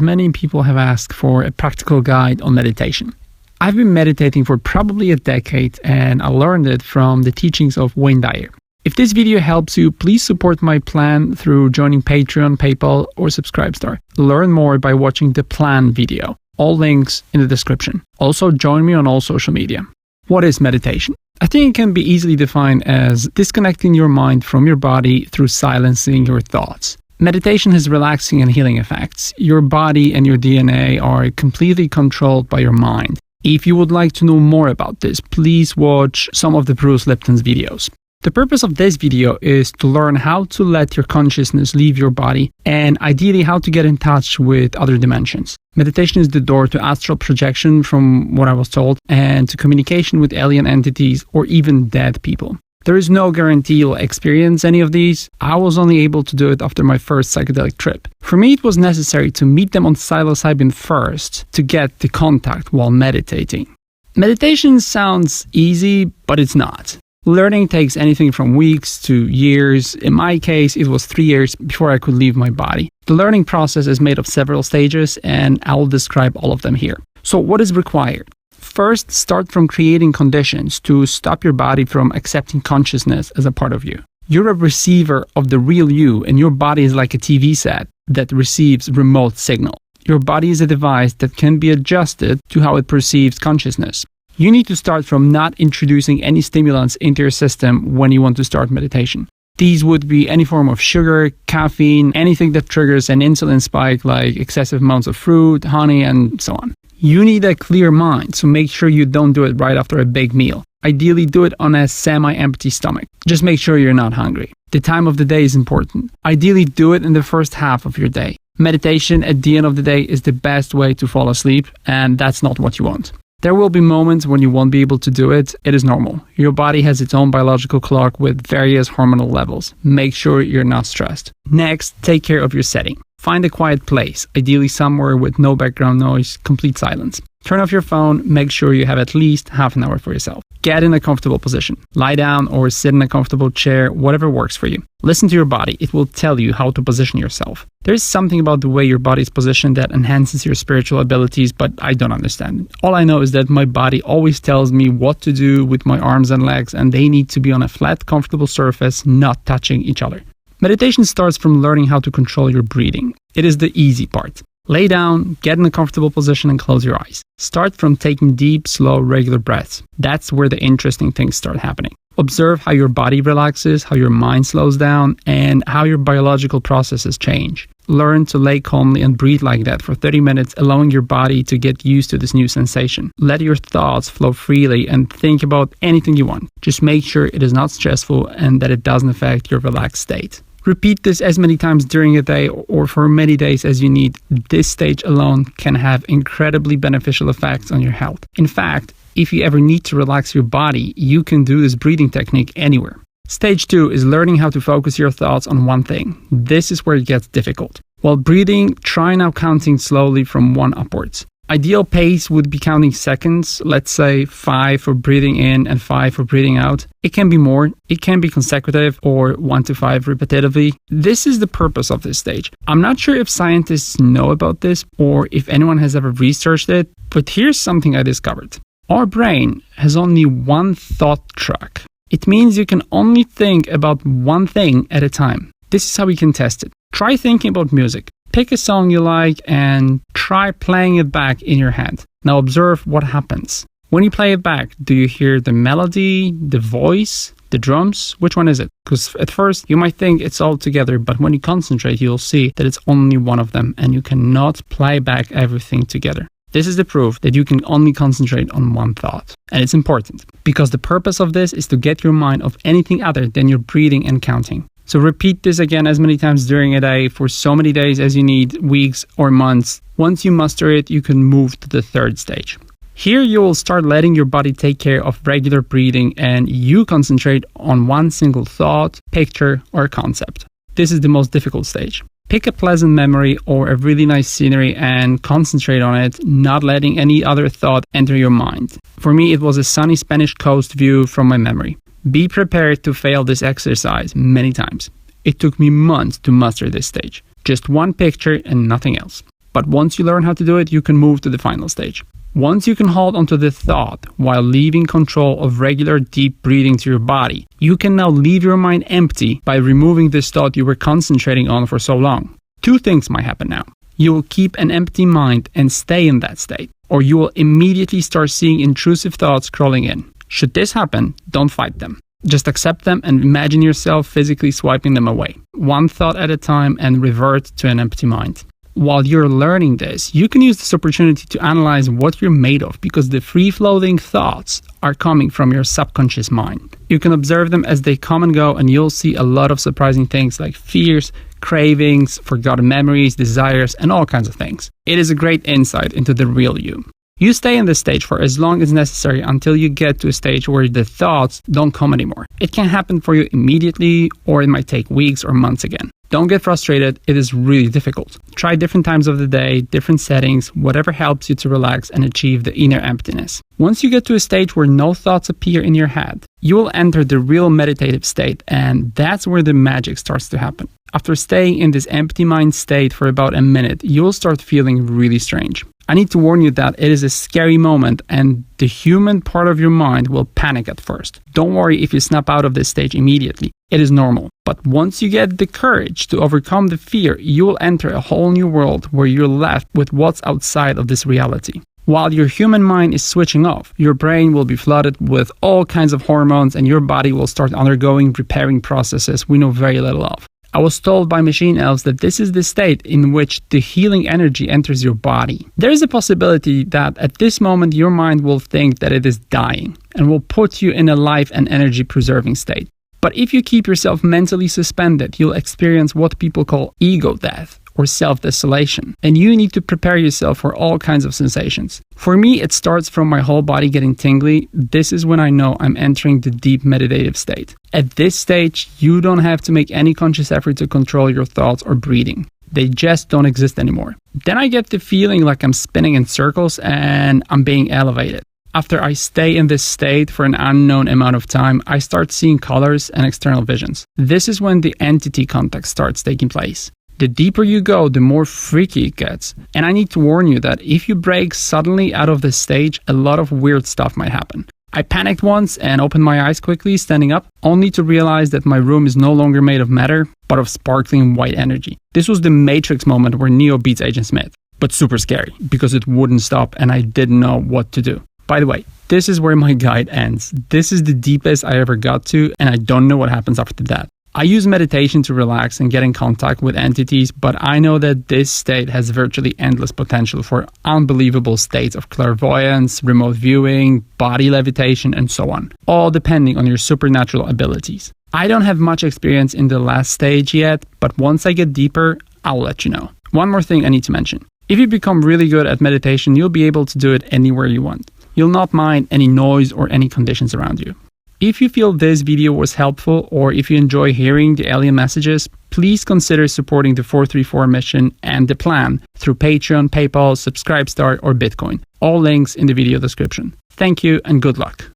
Many people have asked for a practical guide on meditation. I've been meditating for probably a decade, and I learned it from the teachings of Wayne Dyer. If this video helps you, please support my plan through joining Patreon, PayPal, or Subscribestar. Learn more by watching the plan video. All links in the description. Also, join me on all social media. What is meditation? I think it can be easily defined as disconnecting your mind from your body through silencing your thoughts. Meditation has relaxing and healing effects. Your body and your DNA are completely controlled by your mind. If you would like to know more about this, please watch some of the Bruce Lipton's videos. The purpose of this video is to learn how to let your consciousness leave your body and ideally how to get in touch with other dimensions. Meditation is the door to astral projection, from what I was told, and to communication with alien entities or even dead people. There is no guarantee you'll experience any of these. I was only able to do it after my first psychedelic trip. For me, it was necessary to meet them on psilocybin first to get the contact while meditating. Meditation sounds easy, but it's not. Learning takes anything from weeks to years. In my case, it was 3 years before I could leave my body. The learning process is made of several stages, and I will describe all of them here. So what is required? First, start from creating conditions to stop your body from accepting consciousness as a part of you. You're a receiver of the real you, and your body is like a TV set that receives remote signal. Your body is a device that can be adjusted to how it perceives consciousness. You need to start from not introducing any stimulants into your system when you want to start meditation. These would be any form of sugar, caffeine, anything that triggers an insulin spike like excessive amounts of fruit, honey, and so on. You need a clear mind, so make sure you don't do it right after a big meal. Ideally, do it on a semi-empty stomach. Just make sure you're not hungry. The time of the day is important. Ideally, do it in the first half of your day. Meditation at the end of the day is the best way to fall asleep, and that's not what you want. There will be moments when you won't be able to do it. It is normal. Your body has its own biological clock with various hormonal levels. Make sure you're not stressed. Next, take care of your setting. Find a quiet place, ideally somewhere with no background noise, complete silence. Turn off your phone, make sure you have at least half an hour for yourself. Get in a comfortable position. Lie down or sit in a comfortable chair, whatever works for you. Listen to your body, it will tell you how to position yourself. There is something about the way your body is positioned that enhances your spiritual abilities, but I don't understand. All I know is that my body always tells me what to do with my arms and legs, and they need to be on a flat, comfortable surface, not touching each other. Meditation starts from learning how to control your breathing. It is the easy part. Lay down, get in a comfortable position and close your eyes. Start from taking deep, slow, regular breaths. That's where the interesting things start happening. Observe how your body relaxes, how your mind slows down, and how your biological processes change. Learn to lay calmly and breathe like that for 30 minutes, allowing your body to get used to this new sensation. Let your thoughts flow freely and think about anything you want. Just make sure it is not stressful and that it doesn't affect your relaxed state. Repeat this as many times during a day or for many days as you need. This stage alone can have incredibly beneficial effects on your health. In fact, if you ever need to relax your body, you can do this breathing technique anywhere. Stage 2 is learning how to focus your thoughts on one thing. This is where it gets difficult. While breathing, try now counting slowly from 1 upwards. Ideal pace would be counting seconds, let's say 5 for breathing in and 5 for breathing out. It can be more, it can be consecutive or 1 to 5 repetitively. This is the purpose of this stage. I'm not sure if scientists know about this or if anyone has ever researched it, but here's something I discovered. Our brain has only one thought track. It means you can only think about one thing at a time. This is how we can test it. Try thinking about music. Pick a song you like and try playing it back in your head. Now observe what happens. When you play it back, do you hear the melody, the voice, the drums? Which one is it? Because at first you might think it's all together, but when you concentrate, you'll see that it's only one of them and you cannot play back everything together. This is the proof that you can only concentrate on one thought. And it's important because the purpose of this is to get your mind off anything other than your breathing and counting. So repeat this again as many times during a day for so many days as you need, weeks or months. Once you master it, you can move to the 3rd stage. Here you will start letting your body take care of regular breathing and you concentrate on one single thought, picture or concept. This is the most difficult stage. Pick a pleasant memory or a really nice scenery and concentrate on it, not letting any other thought enter your mind. For me, it was a sunny Spanish coast view from my memory. Be prepared to fail this exercise many times. It took me months to master this stage. Just one picture and nothing else. But once you learn how to do it, you can move to the final stage. Once you can hold onto the thought while leaving control of regular deep breathing to your body, you can now leave your mind empty by removing this thought you were concentrating on for so long. Two things might happen now. You will keep an empty mind and stay in that state, or you will immediately start seeing intrusive thoughts crawling in. Should this happen, don't fight them. Just accept them and imagine yourself physically swiping them away, one thought at a time, and revert to an empty mind. While you're learning this, you can use this opportunity to analyze what you're made of, because the free-floating thoughts are coming from your subconscious mind. You can observe them as they come and go, and you'll see a lot of surprising things like fears, cravings, forgotten memories, desires, and all kinds of things. It is a great insight into the real you. You stay in this stage for as long as necessary until you get to a stage where the thoughts don't come anymore. It can happen for you immediately, or it might take weeks or months again. Don't get frustrated, it is really difficult. Try different times of the day, different settings, whatever helps you to relax and achieve the inner emptiness. Once you get to a stage where no thoughts appear in your head, you will enter the real meditative state, and that's where the magic starts to happen. After staying in this empty mind state for about a minute, you will start feeling really strange. I need to warn you that it is a scary moment, and the human part of your mind will panic at first. Don't worry if you snap out of this stage immediately. It is normal. But once you get the courage to overcome the fear, you will enter a whole new world where you're left with what's outside of this reality. While your human mind is switching off, your brain will be flooded with all kinds of hormones, and your body will start undergoing repairing processes we know very little of. I was told by machine elves that this is the state in which the healing energy enters your body. There is a possibility that at this moment your mind will think that it is dying and will put you in a life and energy preserving state. But if you keep yourself mentally suspended, you'll experience what people call ego death or self-desolation, and you need to prepare yourself for all kinds of sensations. For me, it starts from my whole body getting tingly. This is when I know I'm entering the deep meditative state. At this stage, you don't have to make any conscious effort to control your thoughts or breathing. They just don't exist anymore. Then I get the feeling like I'm spinning in circles and I'm being elevated. After I stay in this state for an unknown amount of time, I start seeing colors and external visions. This is when the entity contact starts taking place. The deeper you go, the more freaky it gets. And I need to warn you that if you break suddenly out of this stage, a lot of weird stuff might happen. I panicked once and opened my eyes quickly, standing up, only to realize that my room is no longer made of matter, but of sparkling white energy. This was the Matrix moment where Neo beats Agent Smith, but super scary because it wouldn't stop and I didn't know what to do. By the way, this is where my guide ends. This is the deepest I ever got to, and I don't know what happens after that. I use meditation to relax and get in contact with entities, but I know that this state has virtually endless potential for unbelievable states of clairvoyance, remote viewing, body levitation, and so on, all depending on your supernatural abilities. I don't have much experience in the last stage yet, but once I get deeper, I'll let you know. One more thing I need to mention. If you become really good at meditation, you'll be able to do it anywhere you want. You'll not mind any noise or any conditions around you. If you feel this video was helpful, or if you enjoy hearing the alien messages, please consider supporting the 434 mission and the plan through Patreon, PayPal, Subscribestar, or Bitcoin. All links in the video description. Thank you and good luck.